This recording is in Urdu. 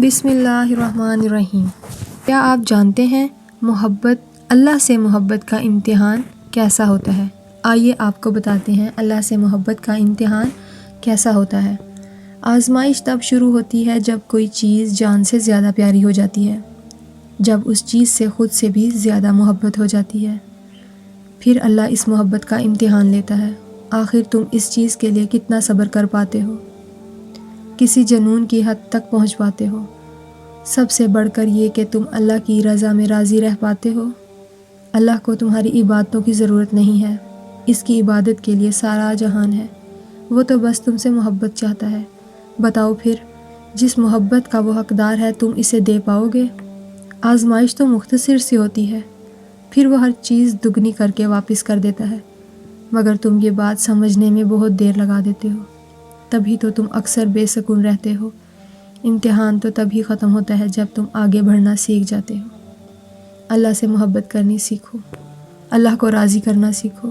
بسم اللہ الرحمن الرحیم۔ کیا آپ جانتے ہیں اللہ سے محبت کا امتحان کیسا ہوتا ہے؟ آئیے آپ کو بتاتے ہیں اللہ سے محبت کا امتحان کیسا ہوتا ہے۔ آزمائش تب شروع ہوتی ہے جب کوئی چیز جان سے زیادہ پیاری ہو جاتی ہے، جب اس چیز سے خود سے بھی زیادہ محبت ہو جاتی ہے۔ پھر اللہ اس محبت کا امتحان لیتا ہے، آخر تم اس چیز کے لیے کتنا صبر کر پاتے ہو، کسی جنون کی حد تک پہنچ پاتے ہو، سب سے بڑھ کر یہ کہ تم اللہ کی رضا میں راضی رہ پاتے ہو۔ اللہ کو تمہاری عبادتوں کی ضرورت نہیں ہے، اس کی عبادت کے لیے سارا جہان ہے، وہ تو بس تم سے محبت چاہتا ہے۔ بتاؤ پھر، جس محبت کا وہ حقدار ہے تم اسے دے پاؤ گے؟ آزمائش تو مختصر سی ہوتی ہے، پھر وہ ہر چیز دگنی کر کے واپس کر دیتا ہے، مگر تم یہ بات سمجھنے میں بہت دیر لگا دیتے ہو، تبھی تو تم اکثر بے سکون رہتے ہو۔ امتحان تو تبھی ختم ہوتا ہے جب تم آگے بڑھنا سیکھ جاتے ہو۔ اللہ سے محبت کرنی سیکھو، اللہ کو راضی کرنا سیکھو۔